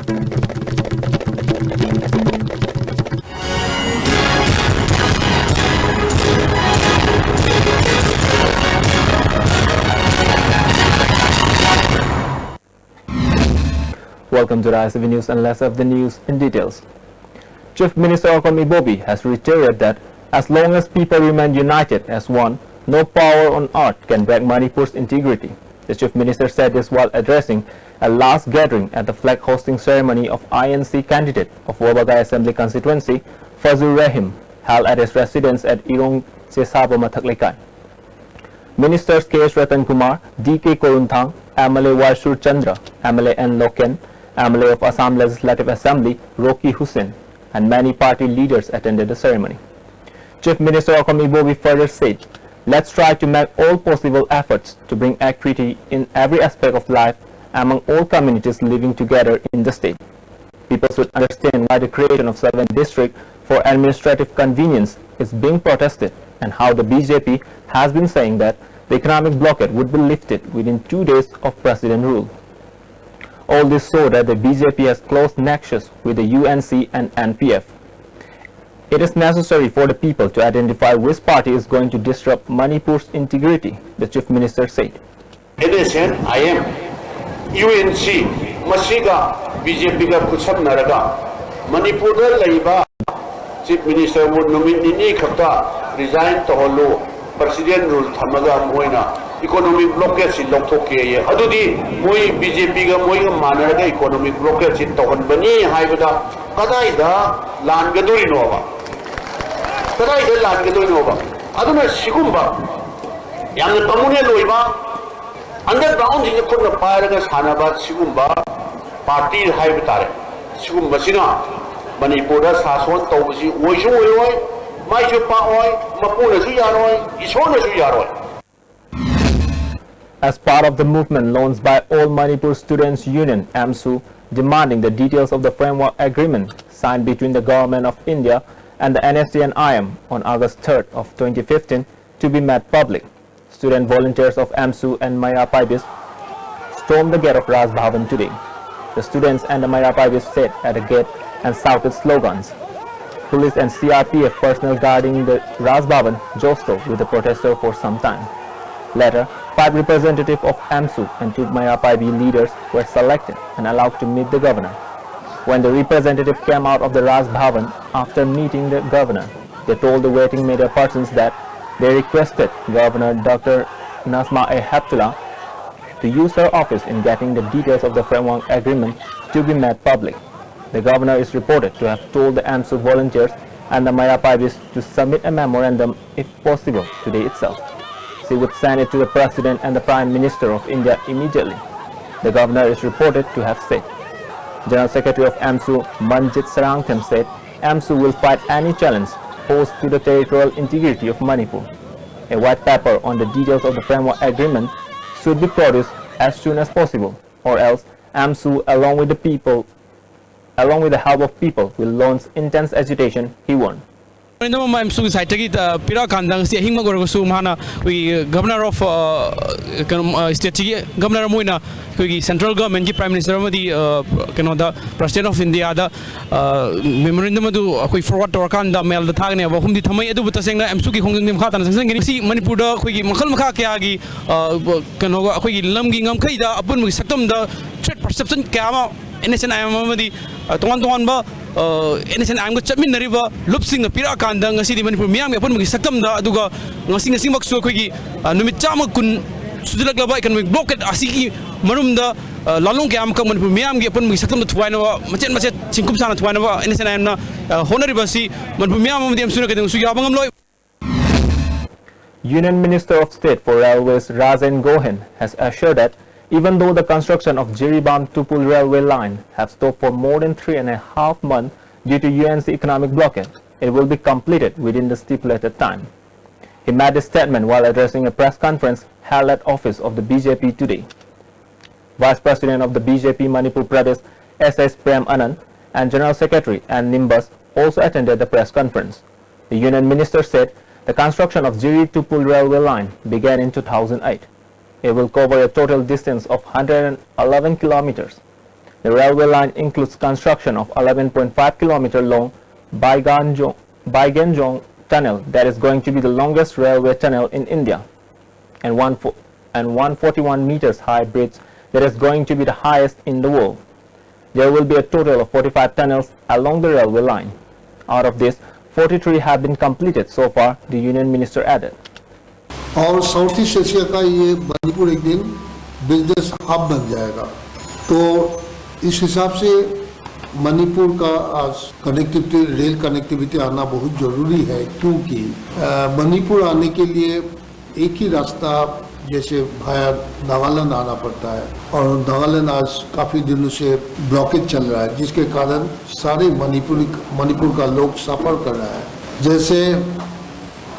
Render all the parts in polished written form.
Welcome to the ICV News and less of the news in details. Chief Minister Okom Ibobi has reiterated that as long as people remain united as one, no power on earth can break Manipur's integrity. The Chief Minister said this while addressing a last gathering at the flag hosting ceremony of INC candidate of Wabagai Assembly constituency, Fazul Rahim, held at his residence at Irong Sesabo Mathaklekai. Ministers K.S. Ratan Kumar, D.K. Korunthang, MLA Waishur Chandra, MLA N. Loken, MLA of Assam Legislative Assembly, Roki Hussain, and many party leaders attended the ceremony. Chief Minister Okom Ibobi further said, "Let's try to make all possible efforts to bring equity in every aspect of life among all communities living together in the state. People should understand why the creation of 7th district for administrative convenience is being protested and how the BJP has been saying that the economic blockade would be lifted within 2 days of president rule. All this so that the BJP has close nexus with the UNC and NPF. It is necessary for the people to identify which party is going to disrupt Manipur's integrity," the Chief Minister said. NSN, IM, UNC, Masiga, BJP ga kusab naraga, Manipur laiba, Chief Minister would nominate Khata, resign to Holo, President rule Tamaga Moina, economic blockage in Lotoke, Adudi, Mui, BJP ga Moya Manaraga, economic blockage in Tohonbani, Haibada, Kadaida, Langaduri Nova. Kadaida Langaduri Nova. Aduna Sigumba, Yang Tamune Loiba, underground in the Kuna Paragas Hanabat Sigumba, Party Haibatare, Sigumba Sina, Manipura Saswan Tobusi, Wojoi, Majupa Oi, Mapuna Zuyaroi, Ishona Zuyaroi. As part of the movement launched by All Manipur Students Union, AMSU, demanding the details of the framework agreement signed between the Government of India and the NSD and IM on August 3rd of 2015 to be made public, student volunteers of AMSU and Maya Paibis stormed the gate of Raj Bhavan today. The students and the Maya Paibis sat at the gate and shouted slogans. Police and CRPF personnel guarding the Raj Bhavan jostled with the protesters for some time. Later, 5 representatives of AMSU and 2 Maya Paibi leaders were selected and allowed to meet the governor. When the representative came out of the Raj Bhavan after meeting the governor, they told the waiting media persons that they requested Governor Dr. Nasma A. Heptullah to use her office in getting the details of the framework agreement to be made public. The governor is reported to have told the AMSU volunteers and the Maya Paibis to submit a memorandum if possible today itself. She would send it to the President and the Prime Minister of India immediately, the governor is reported to have said. General Secretary of AMSU, Manjit Sarangtham, said AMSU will fight any challenge posed to the territorial integrity of Manipur. A white paper on the details of the framework agreement should be produced as soon as possible, or else AMSU, along with the help of people, will launch intense agitation, he warned. AMSU side Pira Kandang si hingma gorgosu mana we governor of state governor moina we central government ki prime minister madi the president of India da memorandum adu koi forward to kanda mail da thagne ba humdi thamai adu tasengna AMSU ki khongjang nim khata sang gi si Manipur da koi makhal makha kya gi koi lam gi ngam khai da apun gi saktam da threat perception kya ma NSN amadi tongan ba NSN am chapmin nariba lupsing pira kanda ngasi di Manipur miam apun gi saktam da aduga ngasi maksu koi gi numit chama kun sudilak laba economic blockade asigi marum da lalong ke am ka Manipur miam gi apun gi saktam da thuaina ba macet chingkup sana thuaina ba NSN am na honoriba si Manipur miam am di amsuna ke su ya bangam loi. Union Minister of State for Railways Rajan Gohen has assured that even though the construction of Jiribam Tupul railway line have stopped for more than 3.5 months due to UNC economic blockade, it will be completed within the stipulated time. He made this statement while addressing a press conference held at office of the BJP today. Vice President of the BJP Manipur Pradesh S.S. Prem Anand and General Secretary Ann Nimbus also attended the press conference. The Union Minister said the construction of Jiri Tupul railway line began in 2008. It will cover a total distance of 111 kilometers. The railway line includes construction of 11.5 km long Baiganjong tunnel that is going to be the longest railway tunnel in India, and 141 meters high bridge that is going to be the highest in the world. There will be a total of 45 tunnels along the railway line. Out of this, 43 have been completed so far, the Union Minister added. और south east Asia का ये मणिपुर एक दिन business hub बन जाएगा, तो इस हिसाब से मणिपुर का आज कनेक्टिविटी, रेल कनेक्टिविटी आना बहुत ज़रूरी है, क्योंकि मणिपुर आने के लिए एक ही रास्ता जैसे भाया नागालैंड आना पड़ता है, और नागालैंड आज काफ़ी दिनों से ब्लॉकेज चल रहा है, जिसके कारण सारे मणिपुर का लोग सफ़र कर रहा है। जैसे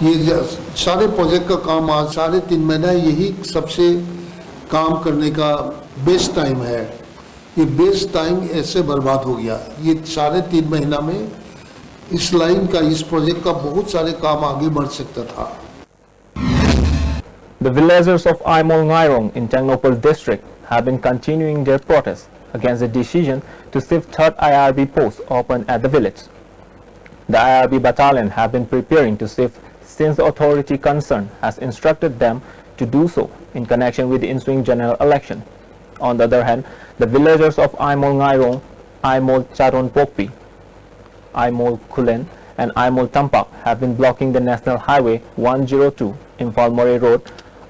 ये सारे प्रोजेक्ट का काम आज 3.5 महीना, यही सबसे काम करने का बेस्ट टाइम है। ये बेस्ट टाइम ऐसे बर्बाद हो गया। ये 3.5 महीना में इस लाइन का, इस प्रोजेक्ट का बहुत सारे काम आगे बढ़ सकता था। The villagers of Aimol Ngairong in Tengnoupal district have been continuing their protest against the decision to shift 3rd IRB post open at the village. The IRB battalion have been preparing to shift since the authority concerned has instructed them to do so in connection with the ensuing general election. On the other hand, the villagers of Aimol Ngairong, Aimol Charon Pokpi, Aimol Kulen and Aimol Tampak have been blocking the National Highway 102 Imphal Mori Road,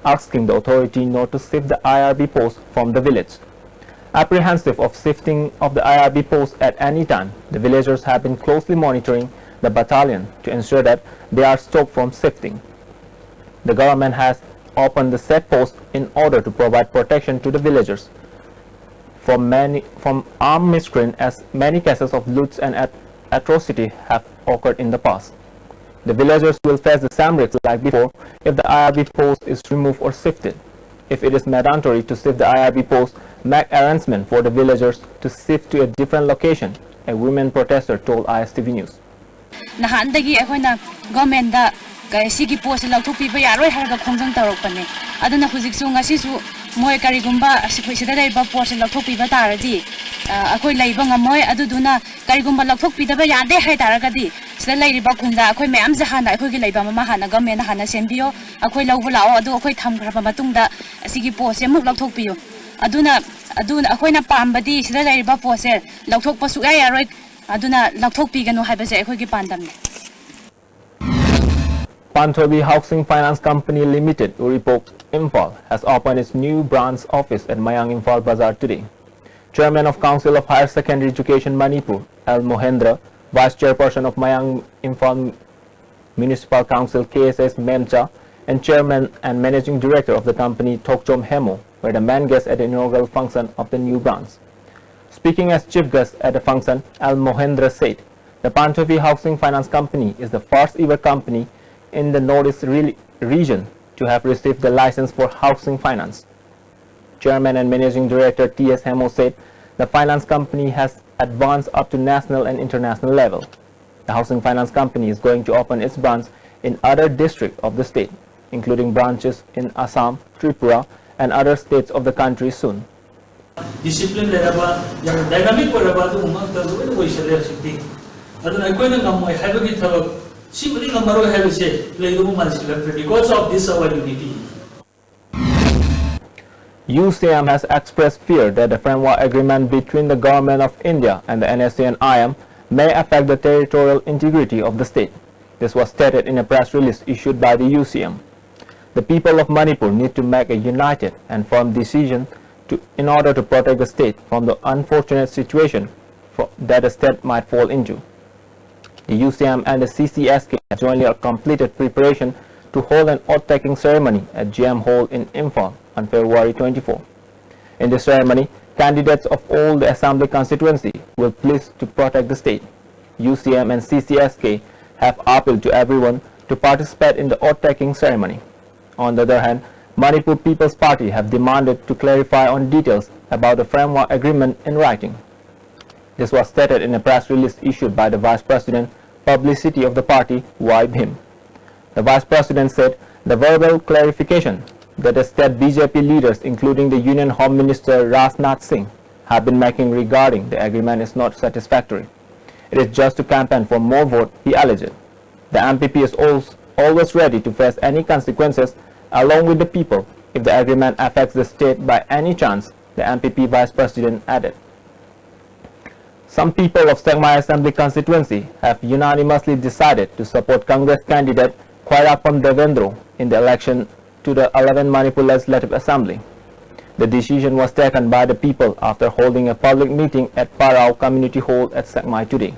asking the authority not to shift the IRB post from the village. Apprehensive of shifting of the IRB post at any time, the villagers have been closely monitoring the battalion to ensure that they are stopped from shifting. The government has opened the said post in order to provide protection to the villagers from armed miscreants, as many cases of loots and atrocity have occurred in the past. The villagers will face the same risks like before if the IRB post is removed or shifted. If it is mandatory to shift the IRB post, make arrangement for the villagers to shift to a different location, a women protester told ISTV News. Nahandagi akoina government da sigi post lauthokpiba yaroi haraga khongjang tawrokpane aduna hujiksu ngasisu moi karigumba asikhoi laiba post lauthokpiba taradi akoi laiba ngamoi aduduna karigumba lauthokpidaba yade hai taragadi sida lairiba khunda akoi mayam jahana akoi gi laiba mama hana government hana senbiyo akoi laubu lao adu akoi thamgraba matungda asigi post se muk lauthokpiyo aduna akoina pambadi sida lairiba post se lauthokpa su yaroi aduna lauthokpiganu haibase akoi gi pandamne. Panthobi Housing Finance Company Limited, Uripok, Imphal, has opened its new branch office at Mayang Imphal Bazaar today. Chairman of Council of Higher Secondary Education Manipur, L. Mohendra, Vice Chairperson of Mayang Imphal Municipal Council, KSS Memcha, and Chairman and Managing Director of the company, Thokchom Hemo, were the main guests at the inaugural function of the new branch. Speaking as chief guest at the function, L. Mohendra said, the Panthobi Housing Finance Company is the first ever company in the Northeast region to have received the license for housing finance. Chairman and Managing Director T.S. Hemo said the finance company has advanced up to national and international level. The housing finance company is going to open its branch in other districts of the state, including branches in Assam, Tripura, and other states of the country soon. Discipline dynamic because of this our unity. UCM has expressed fear that the framework agreement between the Government of India and the NSC and IM may affect the territorial integrity of the state. This was stated in a press release issued by the UCM. The people of Manipur need to make a united and firm decision in order to protect the state from the unfortunate situation that the state might fall into. The UCM and the CCSK have jointly completed preparation to hold an oath-taking ceremony at GM Hall in Imphal on February 24. In this ceremony, candidates of all the Assembly constituency will pledge to protect the state. UCM and CCSK have appealed to everyone to participate in the oath-taking ceremony. On the other hand, Manipur People's Party have demanded to clarify on details about the framework agreement in writing. This was stated in a press release issued by the Vice President, Publicity of the party, Y. Bhim. The Vice President said the verbal clarification that the state BJP leaders, including the Union Home Minister Rajnath Singh, have been making regarding the agreement is not satisfactory. It is just to campaign for more vote, he alleged. The MPP is always ready to face any consequences along with the people if the agreement affects the state by any chance, the MPP Vice President added. Some people of Sengmai Assembly constituency have unanimously decided to support Congress candidate Khairaphan Devendra in the election to the 11th Manipur Legislative Assembly. The decision was taken by the people after holding a public meeting at Parao Community Hall at Sengmai today.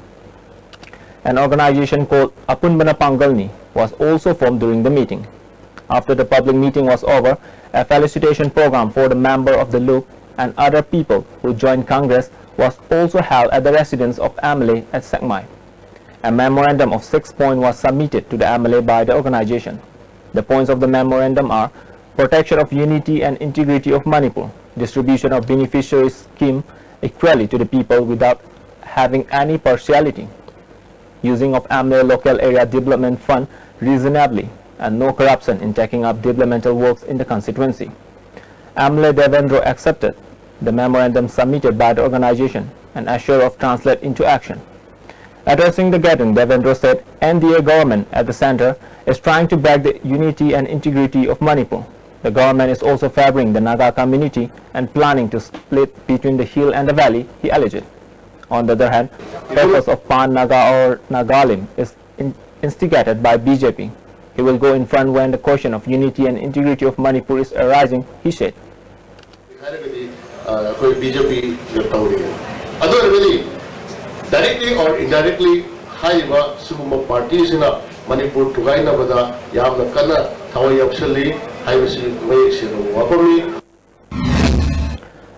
An organization called Apunbana Pangalni was also formed during the meeting. After the public meeting was over, a felicitation program for the member of the Loop and other people who joined Congress was also held at the residence of MLA at Sengmai. A memorandum of 6 points was submitted to the MLA by the organization. The points of the memorandum are protection of unity and integrity of Manipur, distribution of beneficiary scheme equally to the people without having any partiality, using of MLA local area development fund reasonably, and no corruption in taking up developmental works in the constituency. MLA Devendra accepted the memorandum submitted by the organization and assured of translate into action. Addressing the gathering, Devendra said NDA government at the center is trying to back the unity and integrity of Manipur. The government is also favoring the Naga community and planning to split between the hill and the valley, he alleged. On the other hand, purpose of Pan Naga or Nagalim is instigated by BJP. He will go in front when the question of unity and integrity of Manipur is arising, he said. BJP directly or indirectly haiba suguma parties in Manipur to gaina bada yamna kana thawai absolutely haibasi mayek wapami.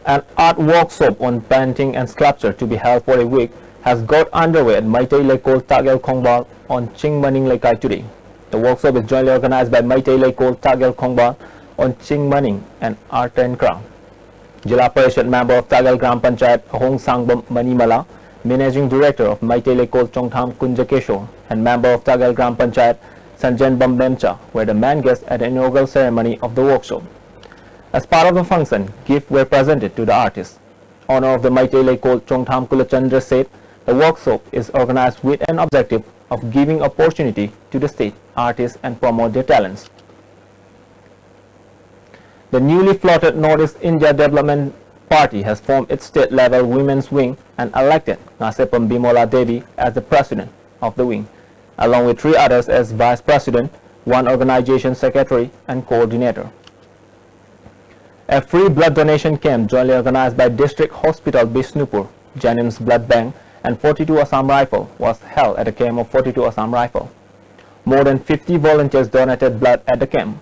An art workshop on painting and sculpture to be held for a week has got underway at Meitei Lekol Tagel Khongbal on Chingmaning Lekai today. The workshop is jointly organized by Meitei Lekol Tagel Khongbal on Chingmaning and Art and Craft. Jila Parishad member of Tagel Gram Panchayat Hong Sangbam Manimala, Managing Director of Meitei Lekol Chongtham Kunjakeshor, and member of Tagel Gram Panchayat Sanjan Bambemcha were the main guests at the inaugural ceremony of the workshop. As part of the function, gifts were presented to the artists. Honor of the Meitei Lekol Chongtham Kulachandra said the workshop is organized with an objective of giving opportunity to the state artists and promote their talents. The newly floated Northeast India Development Party has formed its state-level women's wing and elected Ngasepam Bimola Devi as the president of the wing, along with 3 others as vice president, 1 organization secretary and coordinator. A free blood donation camp jointly organized by District Hospital Bishnupur, Janims Blood Bank and 42 Assam Rifle was held at the camp of 42 Assam Rifle. More than 50 volunteers donated blood at the camp.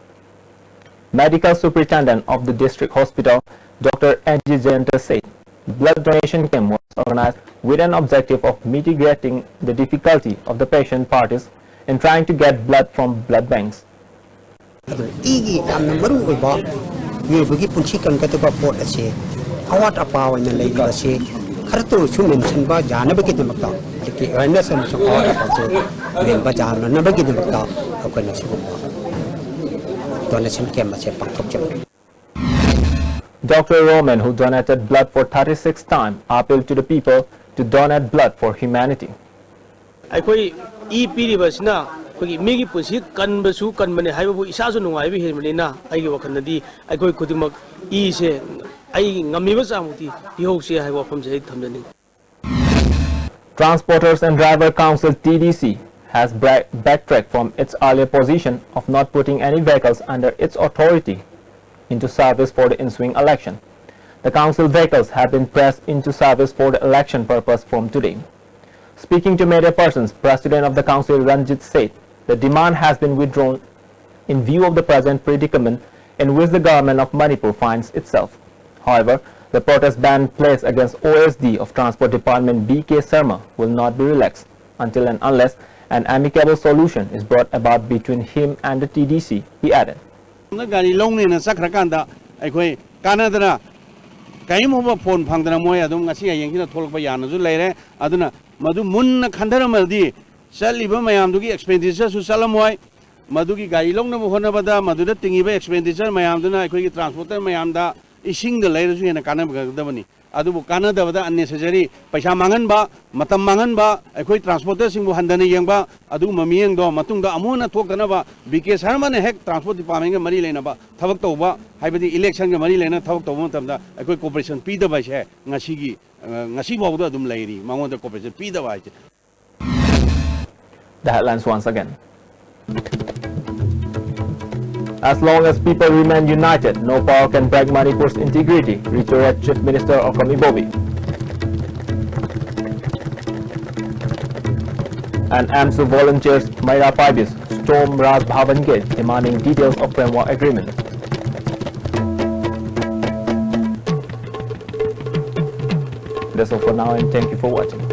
Medical Superintendent of the District Hospital, Dr. N.G. Jayanta said, blood donation camp was organized with an objective of mitigating the difficulty of the patient parties in trying to get blood from blood banks. Dr. Roman, who donated blood for 36 times, appealed to the people to donate blood for humanity. Migi Pussy, Kanbasu, Kanmane, Haibu, Isazu, Ibi Himelina, Ayuakanadi, I go Kudimak, Ise, I Namibasamuti, Yosi, I walk from the Tamdani. Transporters and Driver Council TDC has backtracked from its earlier position of not putting any vehicles under its authority into service for the ensuing election. The council vehicles have been pressed into service for the election purpose from today. Speaking to media persons, President of the Council Ranjit said the demand has been withdrawn in view of the present predicament in which the government of Manipur finds itself. However, the protest ban placed against OSD of Transport Department B.K. Sharma will not be relaxed until and unless an amicable solution is brought about between him and the TDC, he added. Madu Munna Kandaramadi, Saliba Mayamduki expenditure to Salamoy, Maduki Gailong Honabada, Madura Tingiba expenditure, Mayamduna, Quick Transporter, Mayamda, इसिंग द लेरसु हेना कानबगदबनी अदुबु कानदबदा unnecessary पैसा मांगनबा मतम मांगनबा अखोई ट्रांसपोर्टर सिंगु हंदना येंगबा अदु ममियंग दो मतुंगदा अमुना थोकनबा बीके शर्मा ने हेक ट्रांसपोर्ट डिपार्टमेंट के मरी लेनबा थबक तौबा हाइबदी इलेक्शन के मरी लेना थबक तौबा मतमदा अखोई कोऑपरेशन पीदबा छे ngasi bawda adum lairi mangonda cooperation pidaba hai. The headlines once again. As long as people remain united, no power can break Manipur's integrity, reiterated Chief Minister Okami Bobi. And AMSU volunteers Maira Paibis storm Raj Bhavan Gate demanding details of framework agreement. That's all for now, and thank you for watching.